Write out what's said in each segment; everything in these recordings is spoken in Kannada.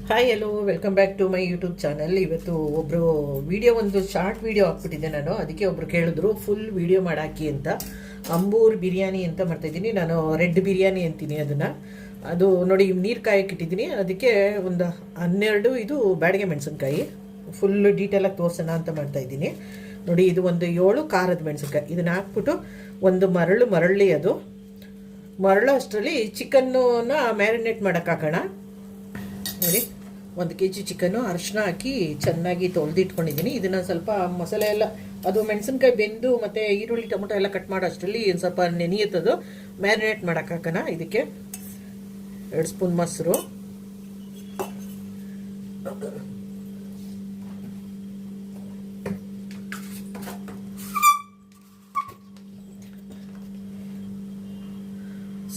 Hi hello welcome back to my YouTube channel. ಇವತ್ತು ಒಬ್ಬರು ಒಂದು ಶಾರ್ಟ್ ವಿಡಿಯೋ ಹಾಕ್ಬಿಟ್ಟಿದ್ದೆ ನಾನು. ಅದಕ್ಕೆ ಒಬ್ರು ಕೇಳಿದ್ರು ಫುಲ್ ವಿಡಿಯೋ ಮಾಡಾಕಿ ಅಂತ. ಅಂಬೂರ್ ಬಿರಿಯಾನಿ ಅಂತ ಮಾಡ್ತಾಯಿದ್ದೀನಿ ನಾನು. ರೆಡ್ ಬಿರಿಯಾನಿ ಅಂತೀನಿ ಅದನ್ನು. ಅದು ನೋಡಿ ನೀರು ಕಾಯಕ್ಕೆ ಇಟ್ಟಿದ್ದೀನಿ. ಅದಕ್ಕೆ ಒಂದು 12 ಇದು ಬ್ಯಾಡಿಗೆ ಮೆಣಸಿನ್ಕಾಯಿ ಫುಲ್ ಡೀಟೇಲಾಗಿ ತೋರಿಸೋಣ ಅಂತ ಮಾಡ್ತಾಯಿದ್ದೀನಿ. ನೋಡಿ ಇದು ಒಂದು 7 ಖಾರದ ಮೆಣಸಿನ್ಕಾಯಿ. ಇದನ್ನು ಹಾಕ್ಬಿಟ್ಟು ಒಂದು ಮರಳಿ ಅದು ಮರಳು ಅಷ್ಟರಲ್ಲಿ ಚಿಕನ್ನ ಮ್ಯಾರಿನೇಟ್ ಮಾಡೋಕೆ ಹಾಕೋಣ. ನೋಡಿ 1 kg ಚಿಕನ್ನು ಅರಿಶಿನ ಹಾಕಿ ಚೆನ್ನಾಗಿ ತೊಳೆದಿಟ್ಕೊಂಡಿದ್ದೀನಿ. ಇದನ್ನು ಸ್ವಲ್ಪ ಮಸಾಲೆ ಎಲ್ಲ ಅದು ಮೆಣಸಿನ್ಕಾಯಿ ಬೆಂದು ಮತ್ತು ಈರುಳ್ಳಿ ಟೊಮೊಟೊ ಎಲ್ಲ ಕಟ್ ಮಾಡೋ ಅಷ್ಟರಲ್ಲಿ ಸ್ವಲ್ಪ ನೆನೆಯುತ್ತದು. ಮ್ಯಾರಿನೇಟ್ ಮಾಡೋಕೆ ಹಾಕೋಣ. ಇದಕ್ಕೆ 2 ಸ್ಪೂನ್ ಮೊಸರು,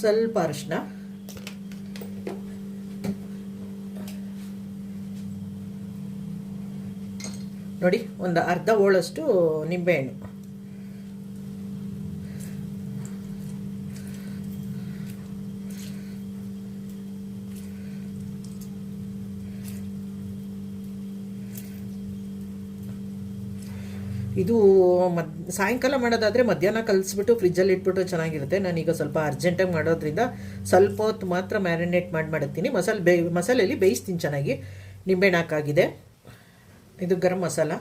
ಸ್ವಲ್ಪ ಅರಿಶಿನ, ನೋಡಿ ಒಂದು ಅರ್ಧ ಹೋಳಷ್ಟು ನಿಂಬೆಹಣ್ಣು, ಇದು ಸಾಯಂಕಾಲ ಮಾಡೋದಾದರೆ ಮಧ್ಯಾಹ್ನ ಕಲಿಸ್ಬಿಟ್ಟು ಫ್ರಿಜ್ಜಲ್ಲಿ ಇಟ್ಬಿಟ್ಟು ಚೆನ್ನಾಗಿರುತ್ತೆ. ನಾನೀಗ ಸ್ವಲ್ಪ ಅರ್ಜೆಂಟಾಗಿ ಮಾಡೋದ್ರಿಂದ ಸ್ವಲ್ಪ ಹೊತ್ತು ಮಾತ್ರ ಮ್ಯಾರಿನೇಟ್ ಮಾಡಿರ್ತೀನಿ. ಮಸಾಲೆಯಲ್ಲಿ ಬೇಯಿಸ್ತೀನಿ ಚೆನ್ನಾಗಿ. ನಿಂಬೆಹಣ್ಣು ಹಾಕಾಗಿದೆ. ಇದು ಗರಂ ಮಸಾಲ,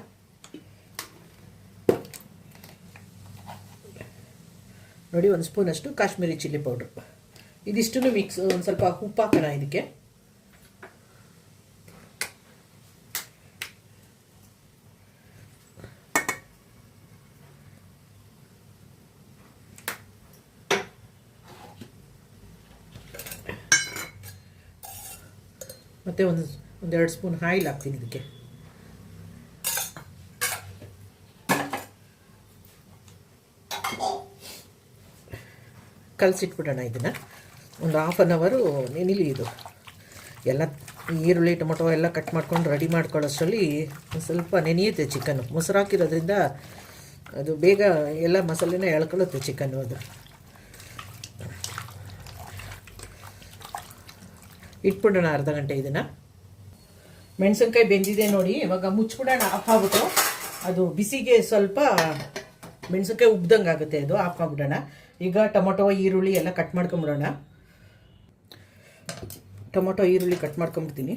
ನೋಡಿ 1 ಸ್ಪೂನಷ್ಟು ಕಾಶ್ಮೀರಿ ಚಿಲ್ಲಿ ಪೌಡ್ರ್. ಇದಿಷ್ಟು ಮಿಕ್ಸ್. ಒಂದು ಸ್ವಲ್ಪ ಉಪ್ಪು ಹಾಕೋಣ ಇದಕ್ಕೆ. ಮತ್ತು ಒಂದು 2 ಸ್ಪೂನ್ ಆಯಿಲ್ ಹಾಕ್ತೀನಿ ಇದಕ್ಕೆ. ಕಲಸಿಟ್ಬಿಡೋಣ ಇದನ್ನು. ಒಂದು 1/2 ಅವರು ನೆನಿಲಿ. ಇದು ಎಲ್ಲ ಈರುಳ್ಳಿ ಟೊಮೊಟೊ ಎಲ್ಲ ಕಟ್ ಮಾಡ್ಕೊಂಡು ರೆಡಿ ಮಾಡ್ಕೊಳ್ಳೋಷ್ಟರಲ್ಲಿ ಸ್ವಲ್ಪ ನೆನೆಯುತ್ತೆ ಚಿಕನ್ನು. ಮೊಸರು ಹಾಕಿರೋದ್ರಿಂದ ಅದು ಬೇಗ ಎಲ್ಲ ಮಸಾಲೆನ ಎಳ್ಕೊಳ್ಳುತ್ತೆ ಚಿಕನ್ನು. ಅದು ಇಟ್ಬಿಡೋಣ ಅರ್ಧ ಗಂಟೆ ಇದನ್ನು. ಮೆಣಸಿನ್ಕಾಯಿ ಬೆಂದಿದೆ ನೋಡಿ. ಇವಾಗ ಮುಚ್ಬಿಡೋಣ. ಆಫ್ ಆಗ್ಬಿಟ್ಟು ಅದು ಬಿಸಿಗೆ ಸ್ವಲ್ಪ ಮೆಣಸಿನ್ಕಾಯಿ ಉಬ್ದಂಗೆ ಆಗುತ್ತೆ. ಅದು ಆಫ್ ಮಾಡಿಬಿಡೋಣ. ಈಗ ಟೊಮೊಟೊ ಈರುಳ್ಳಿ ಎಲ್ಲ ಕಟ್ ಮಾಡ್ಕೊಂಬಿಡೋಣ. ಟೊಮೊಟೊ ಈರುಳ್ಳಿ ಕಟ್ ಮಾಡ್ಕೊಂಬಿಡ್ತೀನಿ.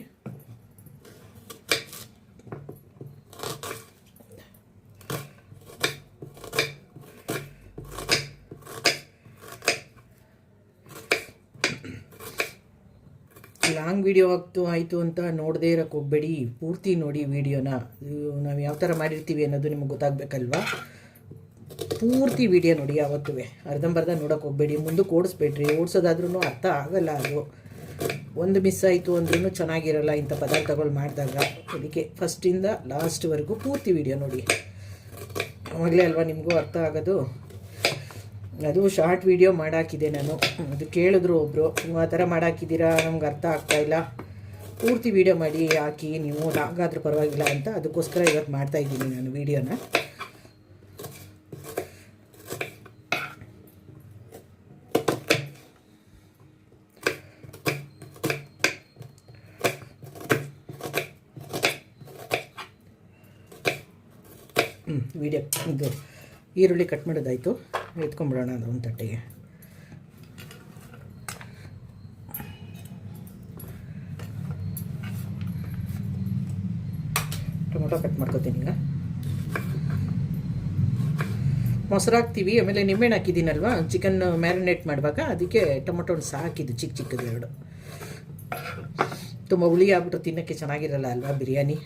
ಲಾಂಗ್ ವಿಡಿಯೋ ಆಯಿತು ಅಂತ ನೋಡದೇ ಇರೋಕ್ಕೆ ಹೋಗಬೇಡಿ. ಪೂರ್ತಿ ನೋಡಿ ವಿಡಿಯೋನ. ನಾವು ಯಾವ ಥರ ಮಾಡಿರ್ತೀವಿ ಅನ್ನೋದು ನಿಮಗೆ ಗೊತ್ತಾಗಬೇಕಲ್ವಾ. ಪೂರ್ತಿ ವಿಡಿಯೋ ನೋಡಿ. ಯಾವತ್ತೂ ಅರ್ಧಂಬರ್ಧ ನೋಡೋಕೆ ಹೋಗಬೇಡಿ. ಮುಂದಕ್ಕೆ ಓಡಿಸ್ಬೇಡ್ರಿ. ಓಡಿಸೋದಾದ್ರೂ ಅರ್ಥ ಆಗಲ್ಲ. ಅದು ಒಂದು ಮಿಸ್ ಆಯಿತು ಅಂದ್ರೂ ಚೆನ್ನಾಗಿರಲ್ಲ ಇಂಥ ಪದಾರ್ಥಗಳು ಮಾಡಿದಾಗ. ಅದಕ್ಕೆ ಫಸ್ಟಿಂದ ಲಾಸ್ಟ್ವರೆಗೂ ಪೂರ್ತಿ ವಿಡಿಯೋ ನೋಡಿ. ಆವಾಗಲೇ ಅಲ್ವಾ ನಿಮಗೂ ಅರ್ಥ ಆಗೋದು. ಅದು ಶಾರ್ಟ್ ವಿಡಿಯೋ ಮಾಡಾಕಿದೆ ನಾನು. ಅದು ಕೇಳಿದ್ರು ಒಬ್ಬರು, ನೀವು ಆ ಥರ ಮಾಡಾಕಿದ್ದೀರಾ, ನಮ್ಗೆ ಅರ್ಥ ಆಗ್ತಾಯಿಲ್ಲ, ಪೂರ್ತಿ ವಿಡಿಯೋ ಮಾಡಿ ಹಾಕಿ ನೀವು, ಹಾಗಾದ್ರೂ ಪರವಾಗಿಲ್ಲ ಅಂತ. ಅದಕ್ಕೋಸ್ಕರ ಇವತ್ತು ಮಾಡ್ತಾಯಿದ್ದೀನಿ ನಾನು ವಿಡಿಯೋನ. ವಿಡಿಯೋ ಇದು ಈರುಳ್ಳಿ ಕಟ್ ಮಾಡೋದಾಯಿತು. ಎತ್ಕೊಂಡ್ಬಿಡೋಣ ಅದು ಒಂದು ತಟ್ಟೆಗೆ. ಟೊಮೊಟೊ ಕಟ್ ಮಾಡ್ಕೊತೀನಿ. ಈಗ ಮೊಸರು ಹಾಕ್ತೀವಿ, ಆಮೇಲೆ ನಿಂಬೆಹಣ್ಣು ಹಾಕಿದ್ದೀನಲ್ವ ಚಿಕನ್ ಮ್ಯಾರಿನೇಟ್ ಮಾಡುವಾಗ. ಅದಕ್ಕೆ ಟೊಮೊಟೊ ಸಾಕಿದ್ದು ಚಿಕ್ಕದು 2. ತುಂಬ ಹುಳಿ ಆಗ್ಬಿಟ್ಟು ತಿನ್ನೋಕ್ಕೆ ಚೆನ್ನಾಗಿರಲ್ಲ ಅಲ್ವಾ ಬಿರಿಯಾನಿ.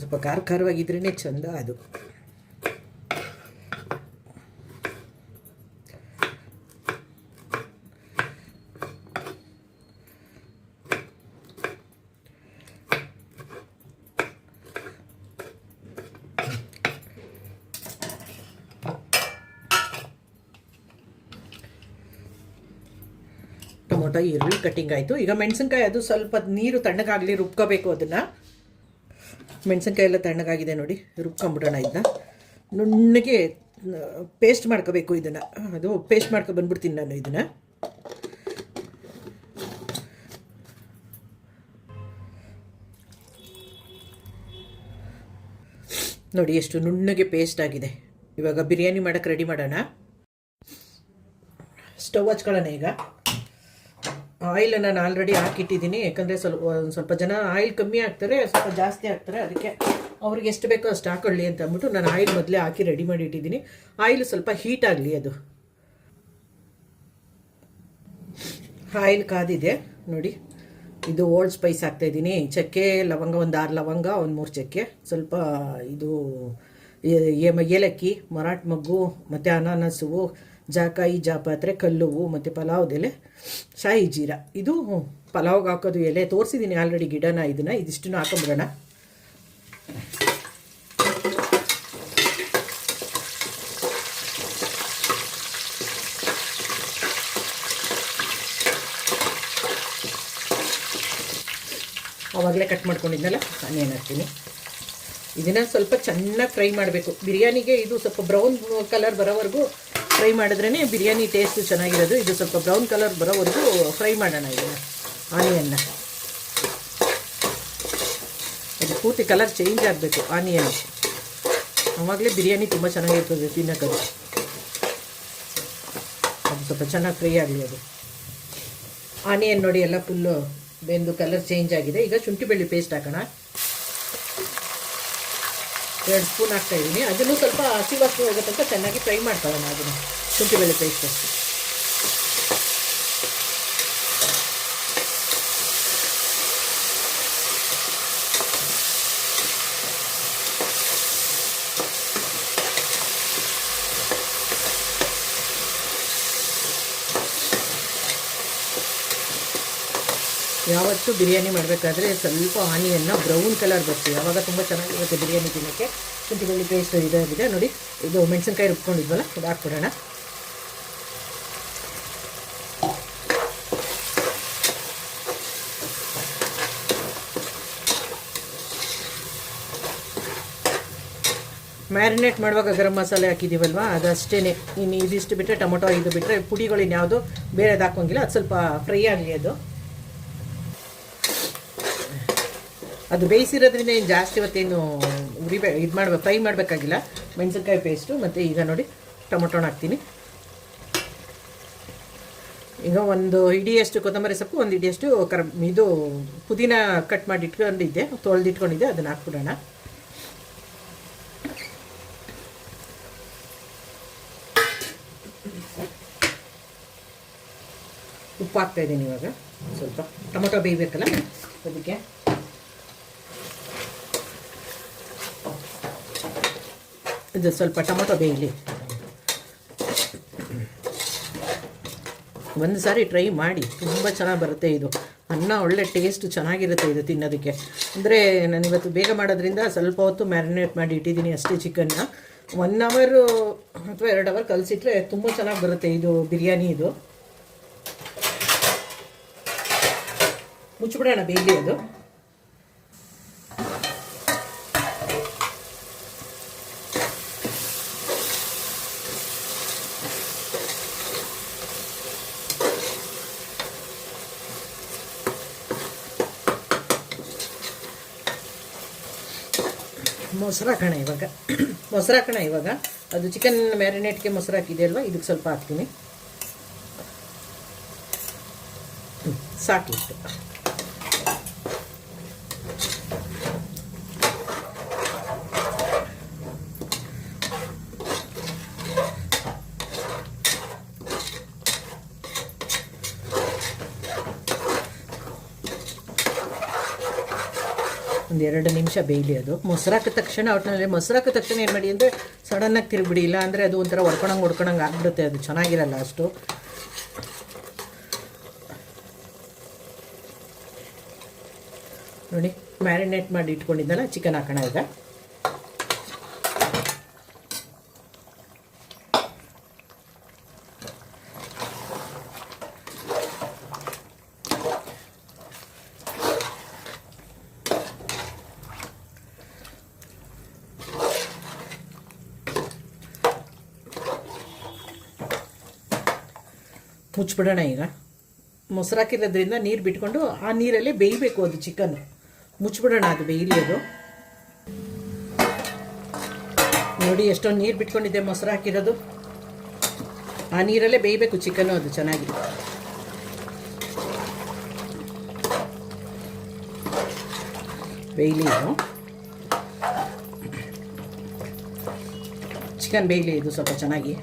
ಸ್ವಲ್ಪ ಖಾರವಾಗಿದ್ರೇ ಚೆಂದ ಅದು. ಟೊಮೊಟೊ ಈರುಳ್ಳಿ ಕಟ್ಟಿಂಗ್ ಆಯಿತು. ಈಗ ಮೆಣಸಿನ್ಕಾಯಿ ಅದು ಸ್ವಲ್ಪ ನೀರು ತಣ್ಣಗಾಗಲಿ, ರುಬ್ಕೋಬೇಕು ಅದನ್ನು. ಮೆಣಸಿನ್ಕಾಯಿ ಎಲ್ಲ ತಣ್ಣಗಾಗಿದೆ ನೋಡಿ. ರುಬ್ಕೊಂಬಿಡೋಣ ಇದನ್ನ. ನುಣ್ಣಗೆ ಪೇಸ್ಟ್ ಮಾಡ್ಕೋಬೇಕು ಇದನ್ನು. ಅದು ಪೇಸ್ಟ್ ಬಂದ್ಬಿಡ್ತೀನಿ ನಾನು ಇದನ್ನು. ನೋಡಿ ಎಷ್ಟು ನುಣ್ಣಗೆ ಪೇಸ್ಟ್ ಆಗಿದೆ. ಇವಾಗ ಬಿರಿಯಾನಿ ಮಾಡೋಕ್ಕೆ ರೆಡಿ ಮಾಡೋಣ. ಸ್ಟವ್ ಹಚ್ಕೊಳ್ಳೋಣ. ಈಗ ಆಯಿಲ್ ನಾನು ಆಲ್ರೆಡಿ ಹಾಕಿಟ್ಟಿದ್ದೀನಿ, ಯಾಕಂದರೆ ಸ್ವಲ್ಪ ಜನ ಆಯಿಲ್ ಕಮ್ಮಿ ಹಾಕ್ತಾರೆ, ಸ್ವಲ್ಪ ಜಾಸ್ತಿ ಹಾಕ್ತಾರೆ. ಅದಕ್ಕೆ ಅವ್ರಿಗೆ ಎಷ್ಟು ಬೇಕೋ ಅಷ್ಟು ಹಾಕೊಳ್ಳಿ ಅಂತ ಅಂದ್ಬಿಟ್ಟು ನಾನು ಆಯಿಲ್ ಮೊದಲೇ ಹಾಕಿ ರೆಡಿ ಮಾಡಿ ಇಟ್ಟಿದ್ದೀನಿ. ಆಯಿಲ್ ಸ್ವಲ್ಪ ಹೀಟ್ ಆಗಲಿ. ಅದು ಆಯಿಲ್ ಕಾದಿದೆ ನೋಡಿ. ಇದು ಓಲ್ಡ್ ಸ್ಪೈಸ್ ಹಾಕ್ತಾಯಿದ್ದೀನಿ. ಚಕ್ಕೆ ಲವಂಗ, ಒಂದು 6 ಲವಂಗ, ಒಂದು 3 ಚಕ್ಕೆ, ಸ್ವಲ್ಪ ಇದು ಏಲಕ್ಕಿ, ಮರಾಠ ಮಗ್ಗು, ಮತ್ತು ಅನಾನಸು, ಜಾಕಾಯಿ, ಜಾಪತ್ರೆ, ಕಲ್ಲುವು, ಮತ್ತು ಪಲಾವ್ದೆಲೆ, ಶಾಹಿ ಜೀರಾ. ಇದು ಪಲಾವ್ಗೆ ಹಾಕೋದು ಎಲೆ ತೋರಿಸಿದ್ದೀನಿ ಆಲ್ರೆಡಿ ಗಿಡನ. ಇದಿಷ್ಟನ್ನು ಹಾಕೊಂಬಿಡೋಣ. ಆವಾಗಲೇ ಕಟ್ ಮಾಡ್ಕೊಂಡಿದ್ನಲ್ಲ ಆನಿಯನ್ ಹಾಕ್ತೀನಿ. ಇದನ್ನು ಸ್ವಲ್ಪ ಚೆನ್ನಾಗಿ ಫ್ರೈ ಮಾಡಬೇಕು. ಬಿರಿಯಾನಿಗೆ ಇದು ಸ್ವಲ್ಪ ಬ್ರೌನ್ ಕಲರ್ ಬರೋವರೆಗೂ ಫ್ರೈ ಮಾಡಿದ್ರೇ ಬಿರಿಯಾನಿ ಟೇಸ್ಟು ಚೆನ್ನಾಗಿರೋದು. ಇದು ಸ್ವಲ್ಪ ಬ್ರೌನ್ ಕಲರ್ ಬರೋವರೆಗೂ ಫ್ರೈ ಮಾಡೋಣ ಇದನ್ನು, ಆನಿಯನ್ನ. ಅದು ಪೂರ್ತಿ ಕಲರ್ ಚೇಂಜ್ ಆಗಬೇಕು ಆನಿಯನ್, ಆವಾಗಲೇ ಬಿರಿಯಾನಿ ತುಂಬ ಚೆನ್ನಾಗಿರ್ತದೆ ತಿನ್ನೋಕ್ಕದು. ಅದು ಸ್ವಲ್ಪ ಚೆನ್ನಾಗಿ ಫ್ರೈ ಆಗಲಿ. ಅದು ಆನಿಯನ್ ನೋಡಿ ಎಲ್ಲ ಫುಲ್ಲು ಬೆಂದು ಕಲರ್ ಚೇಂಜ್ ಆಗಿದೆ. ಈಗ ಶುಂಠಿ ಬೆಳ್ಳುಳ್ಳಿ ಪೇಸ್ಟ್ ಹಾಕೋಣ. 2 ಸ್ಪೂನ್ ಹಾಕ್ತಾಯಿದ್ದೀನಿ. ಅದನ್ನು ಸ್ವಲ್ಪ ಹಸಿ ವಾಸನೆ ಹೋಗೋ ತನಕ ಚೆನ್ನಾಗಿ ಫ್ರೈ ಮಾಡ್ಕೊಳ್ಳೋಣ ಅದನ್ನು, ಶುಂಠಿ ಬೆಳ್ಳುಳ್ಳಿ ಪೇಸ್ಟ್. ಯಾವತ್ತೂ ಬಿರಿಯಾನಿ ಮಾಡಬೇಕಾದ್ರೆ ಸ್ವಲ್ಪ ಆನಿಯನ್ನ ಬ್ರೌನ್ ಕಲರ್ ಬರ್ತೀವಿ, ಆವಾಗ ತುಂಬ ಚೆನ್ನಾಗಿರುತ್ತೆ ಬಿರಿಯಾನಿ ತಿನ್ನೋಕ್ಕೆ. ಶುಂಠಿ ಬೆಳ್ಳುಳ್ಳಿ ಪೇಸ್ಟ್ ಇದಾಗಿದೆ ನೋಡಿ. ಇದು ಮೆಣಸಿನ್ಕಾಯಿ ರುಬ್ಕೊಂಡಿದ್ವಲ್ಲ, ಇದು ಹಾಕ್ಬಿಡೋಣ. ಮ್ಯಾರಿನೇಟ್ ಮಾಡುವಾಗ ಗರಂ ಮಸಾಲೆ ಹಾಕಿದ್ದೀವಲ್ವ, ಅದಷ್ಟೇ. ಇನ್ನು ಇದಿಷ್ಟು ಬಿಟ್ಟರೆ, ಟೊಮೊಟೊ ಇದು ಬಿಟ್ಟರೆ ಪುಡಿಗಳು ಇನ್ಯಾವುದು ಬೇರೆದು ಹಾಕೋಂಗಿಲ್ಲ. ಅದು ಸ್ವಲ್ಪ ಫ್ರೈ ಆಗಲಿ. ಅದು ಬೇಯಿಸಿರೋದ್ರಿಂದ ಏನು ಜಾಸ್ತಿ ಇವತ್ತೇನು ಫ್ರೈ ಮಾಡಬೇಕಾಗಿಲ್ಲ. ಮೆಣಸಿನ್ಕಾಯಿ ಪೇಸ್ಟು ಮತ್ತು ಈಗ ನೋಡಿ ಟೊಮೊಟೊನ ಹಾಕ್ತೀನಿ. ಈಗ ಒಂದು ಹಿಡಿಯಷ್ಟು ಕೊತ್ತಂಬರಿ ಸೊಪ್ಪು, ಒಂದು ಹಿಡಿಯಷ್ಟು ಇದು ಪುದೀನ ಕಟ್ ಮಾಡಿ ಇಟ್ಕೊಂಡಿದ್ದೆ, ತೊಳೆದಿಟ್ಕೊಂಡಿದ್ದೆ, ಅದನ್ನು ಹಾಕ್ಬಿಡೋಣ. ಉಪ್ಪು ಹಾಕ್ತಾಯಿದ್ದೀನಿ ಇವಾಗ. ಸ್ವಲ್ಪ ಟೊಮೊಟೊ ಬೇಯಬೇಕಲ್ಲ ಅದಕ್ಕೆ. ಇದು ಸ್ವಲ್ಪ ಟೊಮೊಟೊ ಬೇಯಲಿ. ಒಂದು ಸಾರಿ ಟ್ರೈ ಮಾಡಿ, ತುಂಬ ಚೆನ್ನಾಗಿ ಬರುತ್ತೆ ಇದು. ಅನ್ನ ಒಳ್ಳೆ ಟೇಸ್ಟ್ ಚೆನ್ನಾಗಿರುತ್ತೆ ಇದು ತಿನ್ನೋದಕ್ಕೆ. ಅಂದರೆ ನಾನಿವತ್ತು ಬೇಗ ಮಾಡೋದ್ರಿಂದ ಸ್ವಲ್ಪ ಹೊತ್ತು ಮ್ಯಾರಿನೇಟ್ ಮಾಡಿ ಇಟ್ಟಿದ್ದೀನಿ ಅಷ್ಟೇ ಚಿಕನ್ನ. 1 ಅವರು ಅಥವಾ 2 ಅವರ್ ಕಲಸಿಟ್ರೆ ತುಂಬ ಚೆನ್ನಾಗಿ ಬರುತ್ತೆ ಇದು ಬಿರಿಯಾನಿ. ಇದು ಮುಚ್ಚಿಬಿಡೋಣ ಬೇಯಲಿ ಅದು. ಮೊಸರು ಹಾಕೋಣ ಇವಾಗ. ಅದು ಚಿಕನ್ ಮ್ಯಾರಿನೇಟ್ಗೆ ಮೊಸರು ಹಾಕಿದೆ ಅಲ್ವಾ, ಇದಕ್ಕೆ ಸ್ವಲ್ಪ ಹಾಕ್ತೀನಿ. ಸಾಕಿತ್ತು. ಒಂದು 2 ನಿಮಿಷ ಬೇಯಲಿ ಅದು. ಮೊಸರು ಹಾಕಿದ ತಕ್ಷಣ ಏನು ಮಾಡಿ ಅಂದರೆ ಸಡನ್ನಾಗಿ ತಿರುಗಿಬಿಡಿ, ಇಲ್ಲ ಅಂದರೆ ಅದು ಒಂಥರ ಹೊಡ್ಕೊಳಂಗೆ ಆಗ್ಬಿಡುತ್ತೆ. ಅದು ಚೆನ್ನಾಗಿರಲ್ಲ ಅಷ್ಟು. ನೋಡಿ, ಮ್ಯಾರಿನೇಟ್ ಮಾಡಿ ಇಟ್ಕೊಂಡಿದ್ದಲ್ಲ ಚಿಕನ್ ಹಾಕೋಣ ಈಗ. ಮುಚ್ಚಿಬಿಡೋಣ ಈಗ. ಮೊಸರು ಹಾಕಿರೋದ್ರಿಂದ ನೀರು ಬಿಟ್ಕೊಂಡು ಆ ನೀರಲ್ಲೇ ಬೇಯಬೇಕು ಅದು ಚಿಕನ್. ಮುಚ್ಚಿಬಿಡೋಣ, ಅದು ಬೇಯಲಿ ಅದು. ನೋಡಿ ಎಷ್ಟೊಂದು ನೀರು ಬಿಟ್ಕೊಂಡಿದ್ದೆ ಮೊಸರು ಹಾಕಿರೋದು. ಆ ನೀರಲ್ಲೇ ಬೇಯಬೇಕು ಚಿಕನ್ನು, ಅದು ಚೆನ್ನಾಗಿ. ಬೇಯಲಿ ಇದು ಚಿಕನ್, ಬೇಯಲಿ ಇದು ಸ್ವಲ್ಪ ಚೆನ್ನಾಗಿ.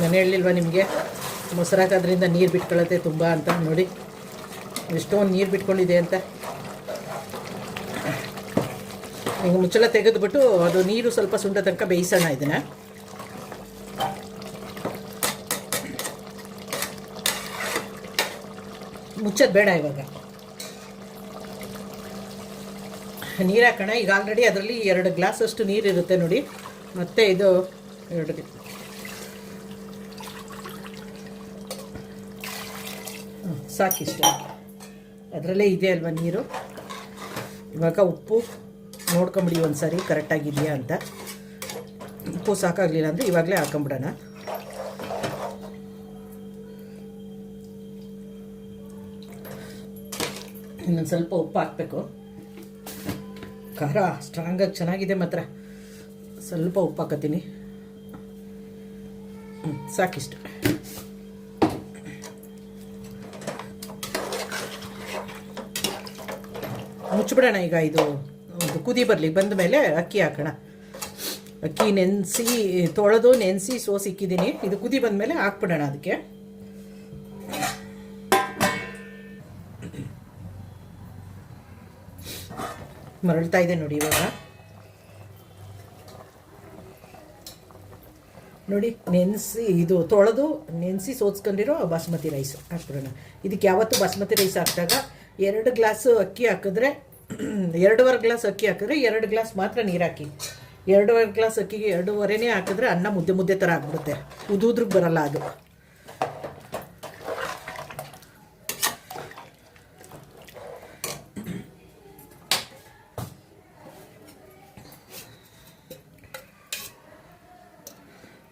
ನಾನು ಹೇಳಲಿಲ್ವ ನಿಮಗೆ ಮೊಸರು ಹಾಕೋದ್ರಿಂದ ನೀರು ಬಿಟ್ಕೊಳ್ಳುತ್ತೆ ತುಂಬ ಅಂತ. ನೋಡಿ ಎಷ್ಟೊಂದು ನೀರು ಬಿಟ್ಕೊಂಡಿದೆ ಅಂತ. ಈಗ ಮುಚ್ಚಳ ತೆಗೆದುಬಿಟ್ಟು ಅದು ನೀರು ಸ್ವಲ್ಪ ಸುಂಡ ತನಕ ಬೇಯಿಸೋಣ ಇದನ್ನು. ಮುಚ್ಚೋದು ಬೇಡ, ಇವಾಗ ನೀರು ಹಾಕೋಣ. ಈಗ ಆಲ್ರೆಡಿ ಅದರಲ್ಲಿ 2 ಗ್ಲಾಸಷ್ಟು ನೀರಿರುತ್ತೆ ನೋಡಿ. ಮತ್ತು ಇದು 2 ಸಾಕಿಷ್ಟು, ಅದರಲ್ಲೇ ಇದೆ ಅಲ್ವ ನೀರು. ಇವಾಗ ಉಪ್ಪು ನೋಡ್ಕೊಂಬಿಡಿ ಒಂದು ಸಾರಿ ಕರೆಕ್ಟಾಗಿದೆಯಾ ಅಂತ. ಉಪ್ಪು ಸಾಕಾಗಲಿಲ್ಲ ಅಂದರೆ ಇವಾಗಲೇ ಹಾಕೊಂಬಿಡೋಣ. ಇನ್ನೊಂದು ಸ್ವಲ್ಪ ಉಪ್ಪು ಹಾಕಬೇಕು. ಖಾರ ಸ್ಟ್ರಾಂಗಾಗಿ ಚೆನ್ನಾಗಿದೆ ಮಾತ್ರ. ಸ್ವಲ್ಪ ಉಪ್ಪು ಹಾಕತ್ತೀನಿ. ಸಾಕಿಷ್ಟು. ಮುಚ್ಚಿಬಿಡೋಣ. ಈಗ ಇದು ಕುದಿ ಬರಲಿ, ಬಂದ ಮೇಲೆ ಅಕ್ಕಿ ಹಾಕೋಣ. ಅಕ್ಕಿ ತೊಳೆದು ನೆನೆಸಿ ಸೋಸಿಕ್ಕಿದ್ದೀನಿ. ಇದು ಕುದಿ ಬಂದ ಮೇಲೆ ಹಾಕ್ಬಿಡೋಣ. ಅದಕ್ಕೆ ಮರಳ್ತಾ ಇದೆ ನೋಡಿ. ಇವಾಗ ನೋಡಿ, ತೊಳೆದು ನೆನೆಸಿ ಸೋಸ್ಕೊಂಡಿರೋ ಬಾಸ್ಮತಿ ರೈಸ್ ಹಾಕ್ಬಿಡೋಣ. ಇದಕ್ಕೆ ಯಾವತ್ತು ಬಾಸ್ಮತಿ ರೈಸ್ ಹಾಕಿದಾಗ 2 ಗ್ಲಾಸು ಅಕ್ಕಿ ಹಾಕಿದ್ರೆ 2.5 ಗ್ಲಾಸ್ ಅಕ್ಕಿ ಹಾಕಿದ್ರೆ 2 ಗ್ಲಾಸ್ ಮಾತ್ರ ನೀರು ಹಾಕಿ. 2.5 ಗ್ಲಾಸ್ ಅಕ್ಕಿಗೆ 2.5ನೇ ಹಾಕಿದ್ರೆ ಅನ್ನ ಮುದ್ದೆ ಥರ ಆಗ್ಬಿಡುತ್ತೆ. ಉದುದ್ರಿಗೆ ಬರಲ್ಲ ಅದು.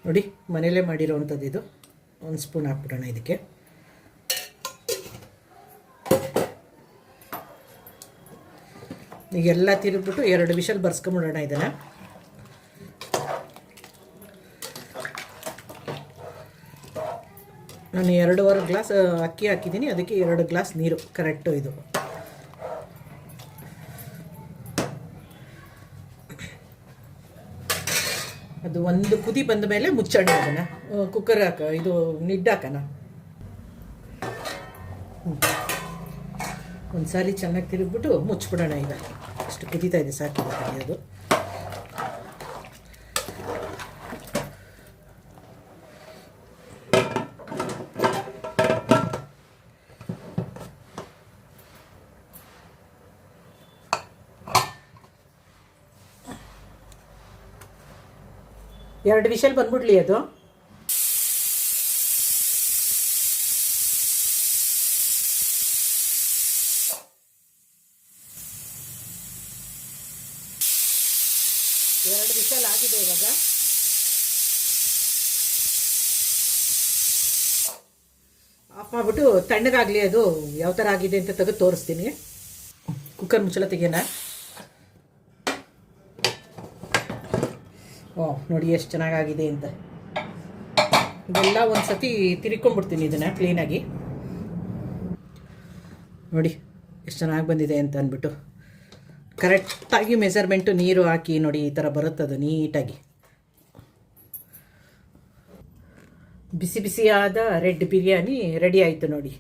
ನೋಡಿ, ಮನೇಲೇ ಮಾಡಿರೋವಂಥದ್ದು ಇದು. 1 ಸ್ಪೂನ್ ಹಾಕ್ಬಿಡೋಣ ಇದಕ್ಕೆ. ಈಗೆಲ್ಲ ತಿರುಗ್ಬಿಟ್ಟು 2 ವಿಷಲ್ ಬರ್ಸ್ಕೊಂಬಿಡೋಣ ಇದನ್ನು. ನಾನು 2.5 ಗ್ಲಾಸ್ ಅಕ್ಕಿ ಹಾಕಿದ್ದೀನಿ, ಅದಕ್ಕೆ 2 ಗ್ಲಾಸ್ ನೀರು ಕರೆಕ್ಟು ಇದು. ಅದು ಒಂದು ಕುದಿ ಬಂದ ಮೇಲೆ ಮುಚ್ಚೋಣ ಅದನ್ನು. ಕುಕ್ಕರ್ ಇದು ನಿಡ್ ಹಾಕೋಣ. ಒಂದು ಸಾರಿ ಚೆನ್ನಾಗಿ ತಿರುಗ್ಬಿಟ್ಟು ಮುಚ್ಚಿಬಿಡೋಣ. ಈಗ ಅಷ್ಟು ಕುದೀತಾ ಇದೆ, ಸಾಕಿದೆ ತೆಗೆಯೋದು. ಎರಡು ವಿಷಲ್ ಬಂದ್ಬಿಡ್ಲಿ ಅದು. ಎರಡು ವಿಷಲ್ ಆಗಿದೆ. ಇವಾಗ ಆಫ್ ಮಾಡಿಬಿಟ್ಟು ತಣ್ಣಗಾಗಲಿ, ಅದು ಯಾವ ಥರ ಆಗಿದೆ ಅಂತ ತೆಗೆದು ತೋರಿಸ್ತೀನಿ. ಕುಕ್ಕರ್ ಮುಚ್ಚಳ ತೆಗೆಯೋಣ. ನೋಡಿ ಎಷ್ಟು ಚೆನ್ನಾಗಾಗಿದೆ ಅಂತ. ಇದೆಲ್ಲ ಒಂದು ಸತಿ ತಿರ್ಕೊಂಡ್ಬಿಡ್ತೀನಿ ಇದನ್ನು ಕ್ಲೀನಾಗಿ. ನೋಡಿ ಎಷ್ಟು ಚೆನ್ನಾಗಿ ಬಂದಿದೆ ಅಂತ ಅಂದ್ಬಿಟ್ಟು. ಕರೆಕ್ಟಾಗಿ ಮೆಸರ್ಮೆಂಟು ನೀರು ಹಾಕಿ ನೋಡಿ, ಈ ಥರ ಬರುತ್ತದು ನೀಟಾಗಿ. ಬಿಸಿ ಬಿಸಿಯಾದ ರೆಡ್ ಬಿರಿಯಾನಿ ರೆಡಿ ಆಯಿತು ನೋಡಿ.